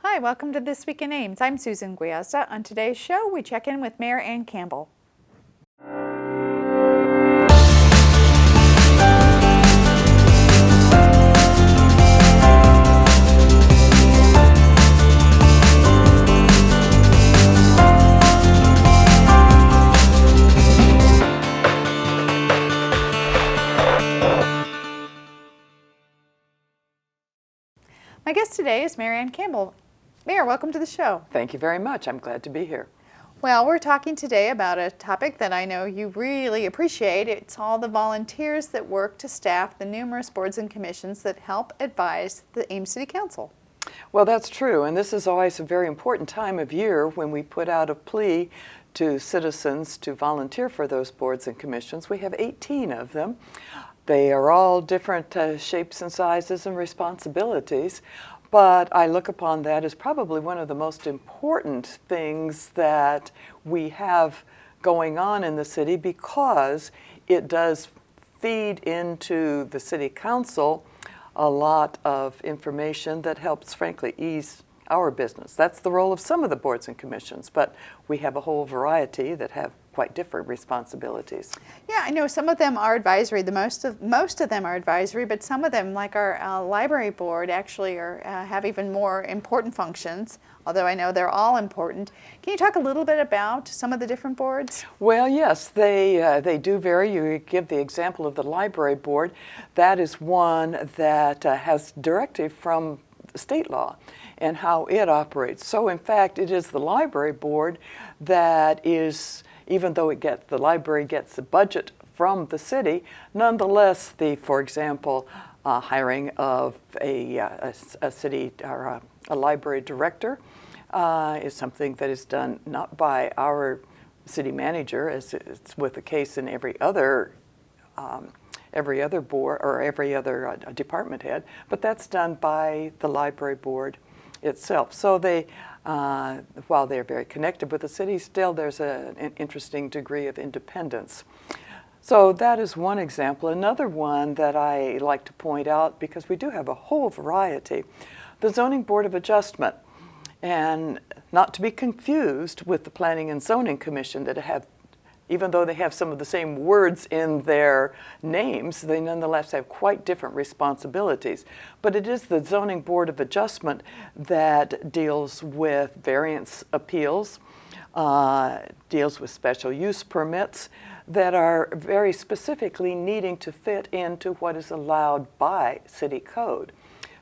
Hi, welcome to This Week in Ames. I'm Susan Guiazza. On today's show, we check in with Mayor Ann Campbell. My guest today is Mayor Ann Campbell. Mayor, welcome to the show. Thank you very much. I'm glad to be here. Well, we're talking today about a topic that I know you really appreciate. It's all the volunteers that work to staff the numerous boards and commissions that help advise the Ames City Council. Well, that's true, and this is always a very important time of year when we put out a plea to citizens to volunteer for those boards and commissions. We have 18 of them. They are all different shapes and sizes and responsibilities, but I look upon that as probably one of the most important things that we have going on in the city, because it does feed into the city council a lot of information that helps, frankly, ease our business. That's the role of some of the boards and commissions, but we have a whole variety that have quite different responsibilities. Yeah, I know some of them are advisory. Most of them are advisory, but some of them, like our library board, actually have even more important functions, although I know they're all important. Can you talk a little bit about some of the different boards? Well, yes, they do vary. You give the example of the library board. That is one that has directive from state law and how it operates. So in fact, it is the library board that is, even though the library gets the budget from the city, nonetheless, for example, hiring of a city or a library director is something that is done not by our city manager, as it's with the case in every other board or every other department head, but that's done by the library board itself. So while they're very connected with the city, still there's an interesting degree of independence. So that is one example. Another one that I like to point out, because we do have a whole variety, the Zoning Board of Adjustment, and not to be confused with the Planning and Zoning Commission that even though they have some of the same words in their names, they nonetheless have quite different responsibilities. But it is the Zoning Board of Adjustment that deals with variance appeals, deals with special use permits that are very specifically needing to fit into what is allowed by city code.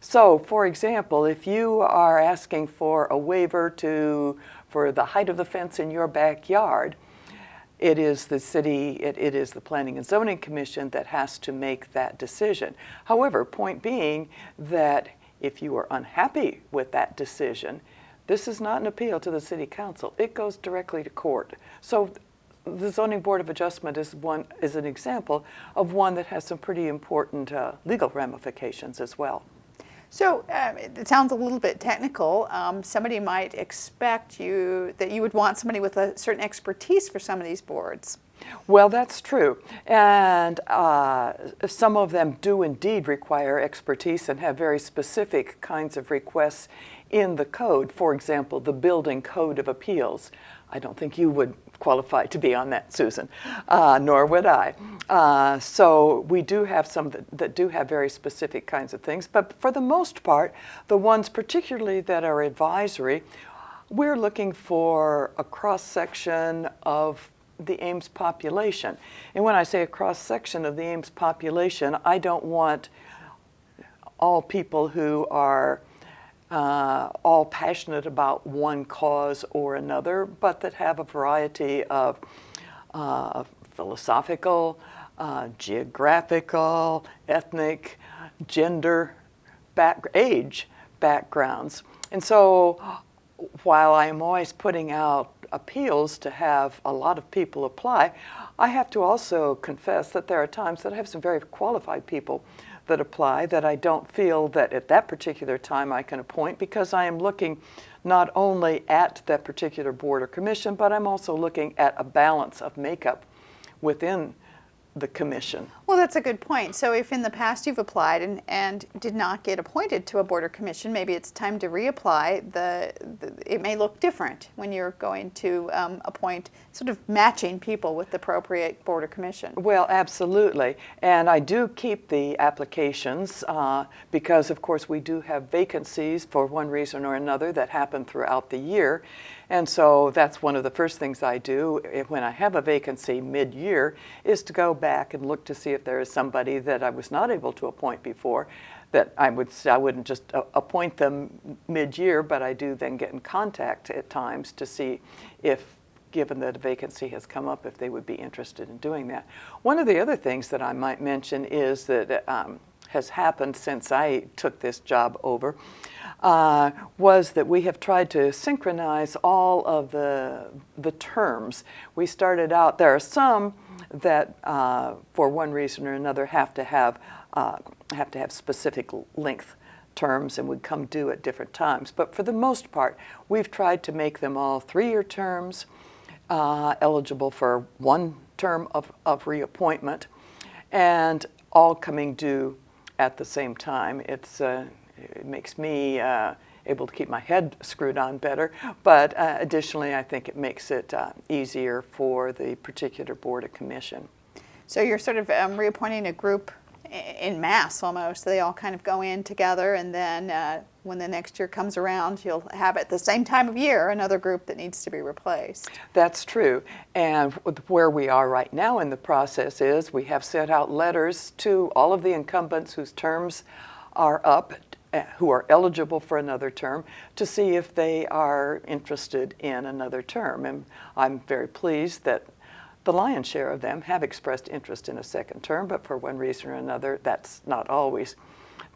So, for example, if you are asking for a waiver for the height of the fence in your backyard, it is the Planning and Zoning Commission that has to make that decision. However, point being that if you are unhappy with that decision, this is not an appeal to the City Council. It goes directly to court. So the Zoning Board of Adjustment is an example of one that has some pretty important legal ramifications as well. So it sounds a little bit technical. Somebody might expect that you would want somebody with a certain expertise for some of these boards. Well, that's true. And some of them do indeed require expertise and have very specific kinds of requests in the code. For example, the Building Code of Appeals. I don't think you would qualify to be on that, Susan, nor would I. So we do have some that do have very specific kinds of things, but for the most part, the ones particularly that are advisory, we're looking for a cross-section of the Ames population. And when I say a cross-section of the Ames population, I don't want all people who are all passionate about one cause or another, but that have a variety of philosophical, geographical, ethnic, gender, age backgrounds. And so while I am always putting out appeals to have a lot of people apply, I have to also confess that there are times that I have some very qualified people that apply that I don't feel that at that particular time I can appoint, because I am looking not only at that particular board or commission, but I'm also looking at a balance of makeup within the commission. Well, that's a good point. So if in the past you've applied and did not get appointed to a board or commission, maybe it's time to reapply. It may look different when you're going to appoint, sort of matching people with the appropriate board or commission. Well, absolutely. And I do keep the applications because, of course, we do have vacancies for one reason or another that happen throughout the year. And so that's one of the first things I do when I have a vacancy mid-year, is to go back and look to see if there is somebody that I was not able to appoint before, that I wouldn't just appoint them mid-year, but I do then get in contact at times to see if, given that a vacancy has come up, if they would be interested in doing that. One of the other things that I might mention is that has happened since I took this job over was that we have tried to synchronize all of the terms. We started out, there are some that for one reason or another have to have specific length terms and would come due at different times. But for the most part, we've tried to make them all 3-year terms, eligible for 1 term of reappointment, and all coming due at the same time. It makes me able to keep my head screwed on better, but additionally, I think it makes it easier for the particular board or commission. So you're sort of reappointing a group in mass almost. They all kind of go in together, and then when the next year comes around, you'll have at the same time of year another group that needs to be replaced. That's true. And where we are right now in the process is we have sent out letters to all of the incumbents whose terms are up, who are eligible for another term, to see if they are interested in another term. And I'm very pleased that the lion's share of them have expressed interest in a second term, but for one reason or another, that's not always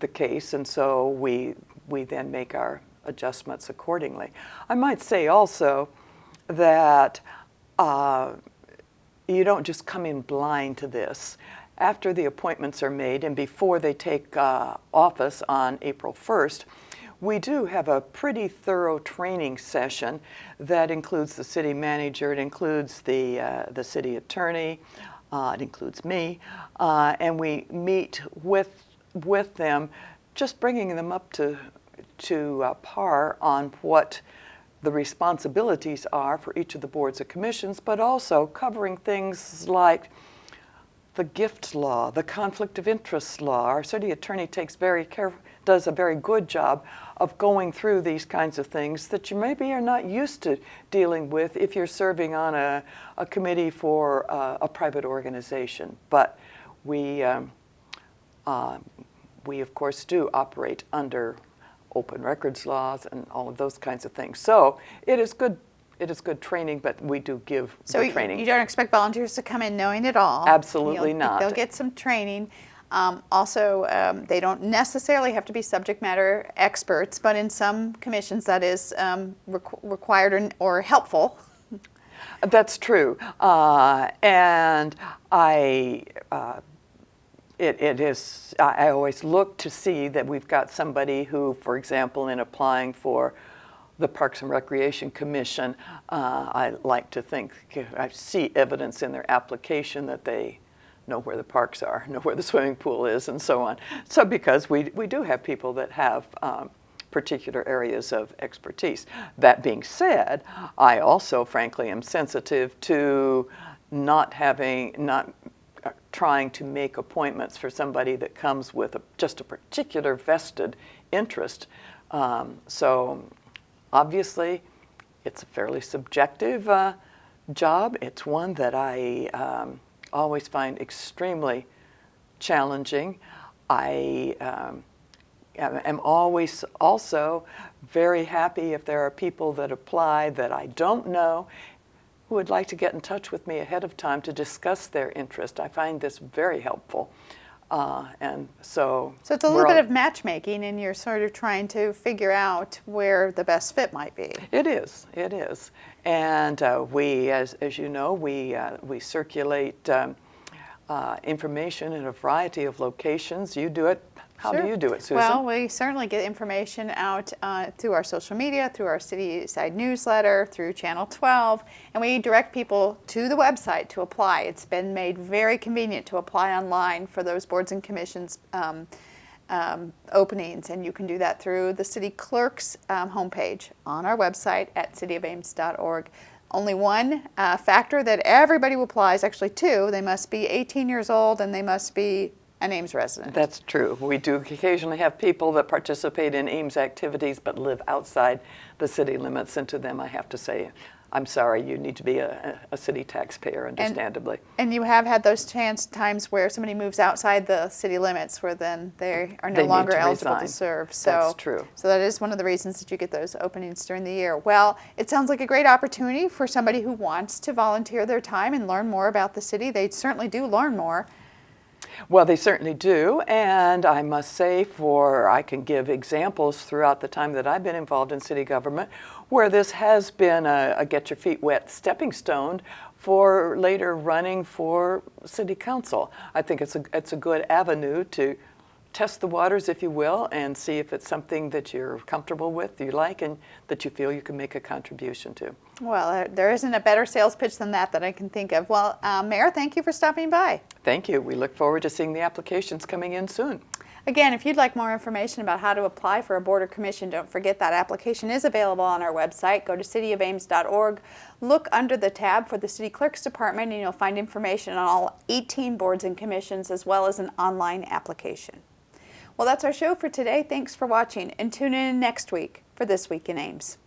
the case, and so we then make our adjustments accordingly. I might say also that you don't just come in blind to this. After the appointments are made and before they take office on April 1st, we do have a pretty thorough training session that includes the city manager, it includes the city attorney, it includes me, and we meet with them, just bringing them up to par on what the responsibilities are for each of the boards and commissions, but also covering things like the gift law, the conflict of interest law. Our city attorney does a very good job of going through these kinds of things that you maybe are not used to dealing with if you're serving on a committee for a private organization. But we of course do operate under open records laws and all of those kinds of things. So it is good training, but we do give the training. You don't expect volunteers to come in knowing it all. Absolutely not. They'll get some training. Also, they don't necessarily have to be subject matter experts, but in some commissions that is required or helpful. That's true. And I always look to see that we've got somebody who, for example, in applying for the Parks and Recreation Commission, I like to think, I see evidence in their application that they know where the parks are, know where the swimming pool is, and so on. So because we do have people that have particular areas of expertise. That being said, I also frankly am sensitive to not trying to make appointments for somebody that comes with just a particular vested interest. So obviously, it's a fairly subjective job. It's one that I always find extremely challenging. I am always also very happy if there are people that apply that I don't know who would like to get in touch with me ahead of time to discuss their interest. I find this very helpful. And so it's a little bit of matchmaking, and you're sort of trying to figure out where the best fit might be. It is. And we, as you know, we circulate information in a variety of locations. You do it How do you do it, Susan? Well, we certainly get information out through our social media, through our city-side newsletter, through Channel 12, and we direct people to the website to apply. It's been made very convenient to apply online for those boards and commissions openings, and you can do that through the city clerk's homepage on our website at cityofames.org. Only one factor that everybody who applies, actually two, they must be 18 years old and they must be an Ames resident. That's true. We do occasionally have people that participate in Ames activities but live outside the city limits, and to them I have to say, I'm sorry, you need to be a city taxpayer, understandably. And you have had those times where somebody moves outside the city limits where then they are no longer eligible to serve. So that's true. So that is one of the reasons that you get those openings during the year. Well, it sounds like a great opportunity for somebody who wants to volunteer their time and learn more about the city. They certainly do learn more. Well, they certainly do, and I must say, I can give examples throughout the time that I've been involved in city government where this has been a get your feet wet stepping stone for later running for city council. I think it's a good avenue to test the waters, if you will, and see if it's something that you're comfortable with, you like, and that you feel you can make a contribution to. Well, there isn't a better sales pitch than that I can think of. Well, Mayor, thank you for stopping by. Thank you. We look forward to seeing the applications coming in soon. Again, if you'd like more information about how to apply for a board or commission, don't forget that application is available on our website. Go to cityofames.org, look under the tab for the City Clerk's Department, and you'll find information on all 18 boards and commissions as well as an online application. Well, that's our show for today. Thanks for watching, and tune in next week for This Week in Ames.